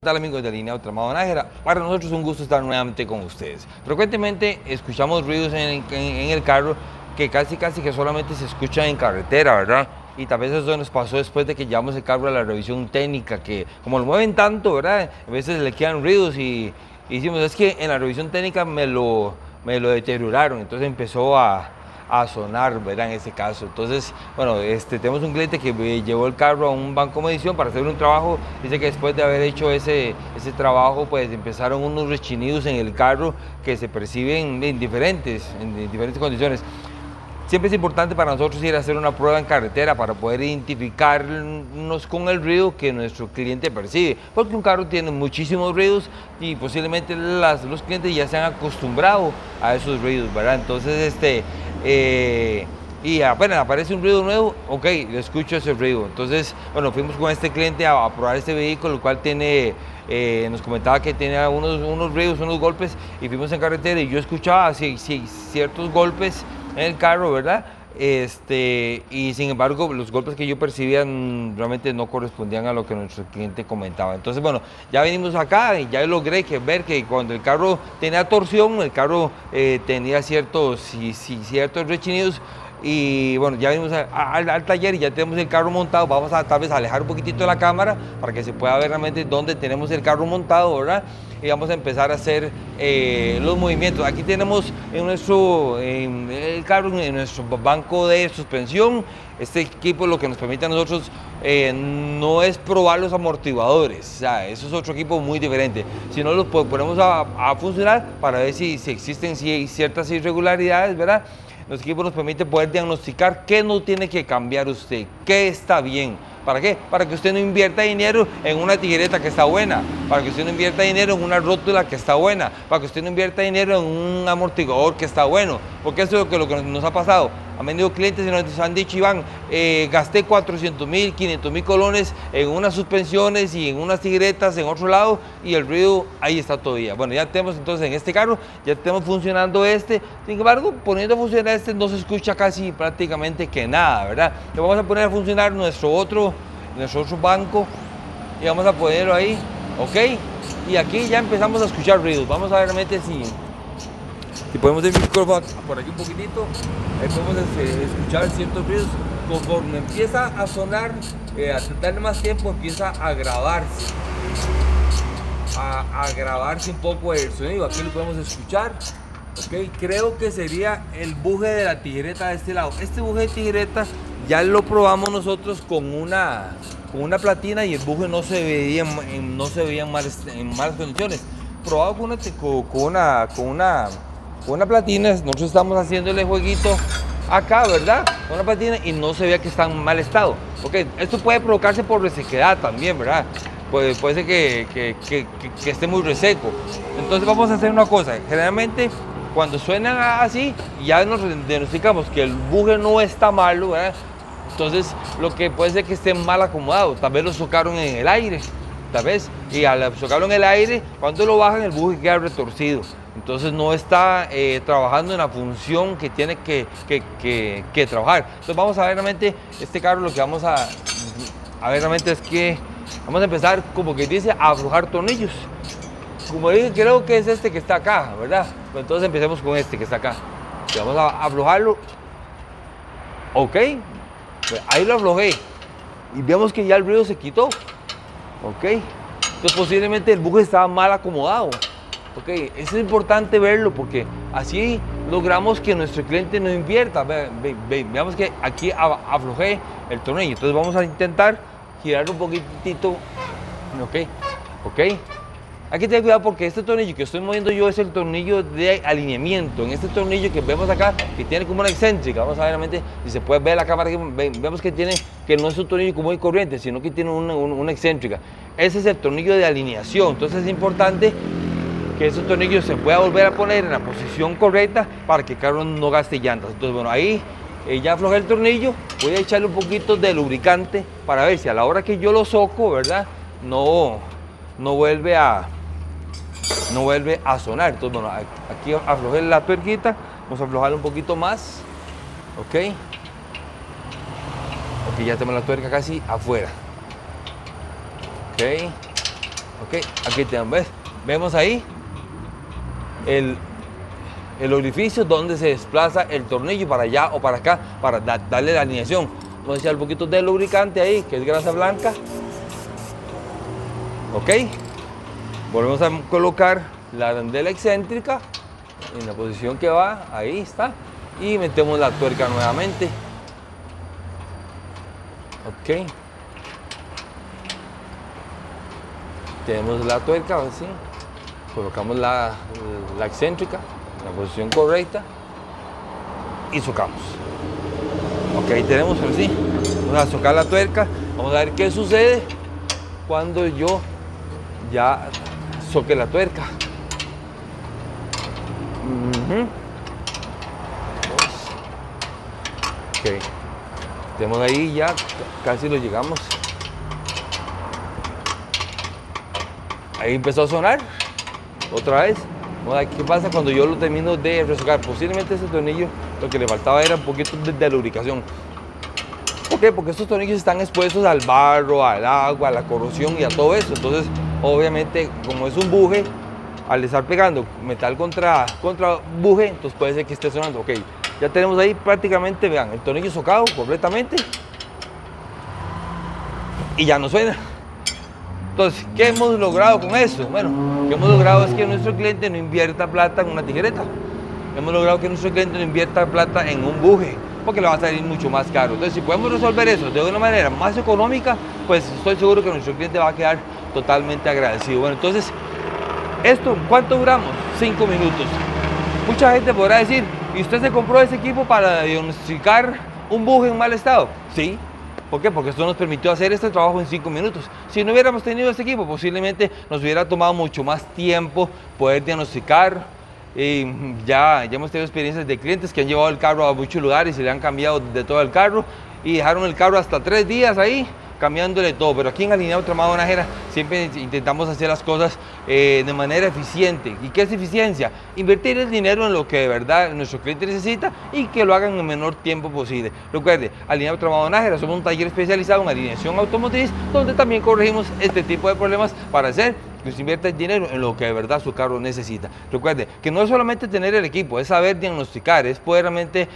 ¿Qué tal, amigos de Alineado Tramado Nájera? Para nosotros es un gusto estar nuevamente con ustedes. Frecuentemente escuchamos ruidos en el carro que casi que solamente se escuchan en carretera, ¿verdad? Y tal vez eso nos pasó después de que llevamos el carro a la revisión técnica, que como lo mueven tanto, ¿verdad? A veces le quedan ruidos y decimos, es que en la revisión técnica me lo deterioraron, entonces empezó a sonar, ¿verdad? En ese caso. Entonces, bueno, tenemos un cliente que llevó el carro a un banco de medición para hacer un trabajo. Dice que después de haber hecho ese trabajo, pues empezaron unos rechinidos en el carro que se perciben en diferentes condiciones. Siempre es importante para nosotros ir a hacer una prueba en carretera para poder identificarnos con el ruido que nuestro cliente percibe, porque un carro tiene muchísimos ruidos y posiblemente los clientes ya se han acostumbrado a esos ruidos, ¿verdad? Entonces, y apenas aparece un ruido nuevo, ok, le escucho ese ruido. Entonces, bueno, fuimos con este cliente a probar este vehículo, el cual tiene, nos comentaba que tenía unos ruidos, unos golpes, y fuimos en carretera y yo escuchaba ciertos golpes en el carro, ¿verdad? Y sin embargo, los golpes que yo percibía realmente no correspondían a lo que nuestro cliente comentaba. Entonces, bueno, ya venimos acá y ya logré ver que cuando el carro tenía torsión, el carro tenía ciertos rechinidos. Y bueno, ya venimos al taller y ya tenemos el carro montado. Vamos a tal vez alejar un poquitito la cámara para que se pueda ver realmente dónde tenemos el carro montado, ¿verdad? Y vamos a empezar a hacer los movimientos. Aquí tenemos el carro en nuestro banco de suspensión. Este equipo lo que nos permite a nosotros no es probar los amortiguadores, o sea, eso es otro equipo muy diferente, sino los ponemos a funcionar para ver si existen ciertas irregularidades, ¿verdad? Nuestro equipo nos permite poder diagnosticar qué no tiene que cambiar usted, qué está bien. ¿Para qué? Para que usted no invierta dinero en una tijereta que está buena, para que usted no invierta dinero en una rótula que está buena, para que usted no invierta dinero en un amortiguador que está bueno, porque eso es lo que nos ha pasado. Han venido clientes y nos han dicho, Iván, gasté 400,000, 500,000 colones en unas suspensiones y en unas tijeretas en otro lado y el ruido ahí está todavía. Bueno, ya tenemos entonces en este carro, ya tenemos funcionando sin embargo, poniendo a funcionar no se escucha casi prácticamente que nada, ¿verdad? Le vamos a poner a funcionar nuestro otro banco y vamos a ponerlo ahí, ¿ok? Y aquí ya empezamos a escuchar ruidos. Vamos a ver realmente si podemos el micrófono por aquí un poquitito, ahí podemos escuchar ciertos ruidos. Conforme empieza a sonar, a darle más tiempo, empieza a grabarse. A grabarse un poco el sonido. Aquí lo podemos escuchar. Okay, creo que sería el buje de la tijereta de este lado. Este buje de tijereta ya lo probamos nosotros con una platina y el buje no se veía en malas condiciones. Probado con una platina, nosotros estamos haciéndole jueguito acá, ¿verdad? Con una platina y no se veía que está en mal estado. Okay, esto puede provocarse por resequedad también, ¿verdad? Puede ser que esté muy reseco. Entonces vamos a hacer una cosa. Generalmente cuando suenan así, ya nos diagnosticamos que el buje no está malo, ¿verdad? Entonces lo que puede ser que esté mal acomodado. Tal vez lo socaron en el aire, tal vez. Y al socarlo en el aire, cuando lo bajan el buje queda retorcido. Entonces no está trabajando en la función que tiene que trabajar. Entonces vamos a ver realmente este carro, lo que vamos a ver realmente es que vamos a empezar, como que dice, a aflojar tornillos. Como dije, creo que es este que está acá, ¿verdad? Pues entonces empecemos con este que está acá. Y vamos a aflojarlo. Ok, pues ahí lo aflojé. Y vemos que ya el ruido se quitó. Ok, entonces posiblemente el buje estaba mal acomodado. Ok, eso es importante verlo porque así logramos que nuestro cliente no invierta. Veamos que aquí aflojé el tornillo. Entonces vamos a intentar girarlo un poquitito. Ok. Hay que tener cuidado porque este tornillo que estoy moviendo yo es el tornillo de alineamiento. En este tornillo que vemos acá, que tiene como una excéntrica, vamos a ver realmente si se puede ver la cámara, vemos que no es un tornillo común y corriente, sino que tiene una excéntrica. Ese es el tornillo de alineación. Entonces es importante que esos tornillos se pueda volver a poner en la posición correcta para que el carro no gaste llantas. Entonces, bueno, ahí ya aflojé el tornillo. Voy a echarle un poquito de lubricante para ver si a la hora que yo lo soco, ¿verdad? No vuelve a sonar. Entonces, bueno, aquí aflojé la tuerquita, vamos a aflojarla un poquito más, ok, ya tenemos la tuerca casi afuera, ok, Ok, aquí tenemos, ¿ves? Vemos ahí el orificio donde se desplaza el tornillo para allá o para acá para darle la alineación. Vamos a echar un poquito de lubricante ahí, que es grasa blanca. Ok, volvemos a colocar la arandela excéntrica en la posición que va, ahí está, y metemos la tuerca nuevamente. Ok, tenemos la tuerca así, colocamos la excéntrica en la posición correcta y socamos. Ok, ahí tenemos así, vamos a socar la tuerca, vamos a ver qué sucede cuando yo ya soque la tuerca. Ok, tenemos ahí ya, casi lo llegamos. Ahí empezó a sonar otra vez. Vamos a ver qué pasa cuando yo lo termino de resocar. Posiblemente ese tornillo lo que le faltaba era un poquito de lubricación. ¿Por qué? Porque estos tornillos están expuestos al barro, al agua, a la corrosión y a todo eso. Entonces, obviamente, como es un buje, al estar pegando metal contra buje, entonces puede ser que esté sonando. Ok, ya tenemos ahí prácticamente, vean, el tornillo socado completamente y ya no suena. Entonces, ¿qué hemos logrado con eso? Bueno, lo que hemos logrado es que nuestro cliente no invierta plata en una tijereta. Hemos logrado que nuestro cliente no invierta plata en un buje, porque le va a salir mucho más caro. Entonces, si podemos resolver eso de una manera más económica, pues estoy seguro que nuestro cliente va a quedar totalmente agradecido. Bueno, entonces, ¿esto cuánto duramos? 5 minutos. Mucha gente podrá decir, ¿y usted se compró ese equipo para diagnosticar un buje en mal estado? Sí. ¿Por qué? Porque esto nos permitió hacer este trabajo en 5 minutos. Si no hubiéramos tenido este equipo, posiblemente nos hubiera tomado mucho más tiempo poder diagnosticar. Ya hemos tenido experiencias de clientes que han llevado el carro a muchos lugares y le han cambiado de todo el carro y dejaron el carro hasta 3 días ahí cambiándole todo. Pero aquí en Alineado Tramado Nájera siempre intentamos hacer las cosas de manera eficiente. ¿Y qué es eficiencia? Invertir el dinero en lo que de verdad nuestro cliente necesita y que lo hagan en el menor tiempo posible. Recuerde, Alineado Tramado Nájera somos un taller especializado en alineación automotriz donde también corregimos este tipo de problemas para hacer que se invierta el dinero en lo que de verdad su carro necesita. Recuerde que no es solamente tener el equipo, es saber diagnosticar, es poder realmente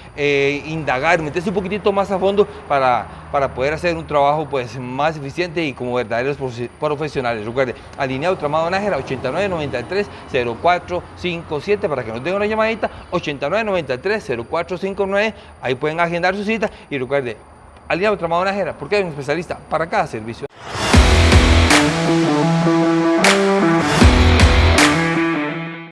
indagar, meterse un poquitito más a fondo para poder hacer un trabajo pues más eficiente y como verdaderos profesionales. Recuerde, Alineado Tramado Nájera 8993-0457 para que nos den una llamadita, 8993-0459, ahí pueden agendar su cita y recuerde, Alineado Tramado Nájera, porque hay un especialista para cada servicio.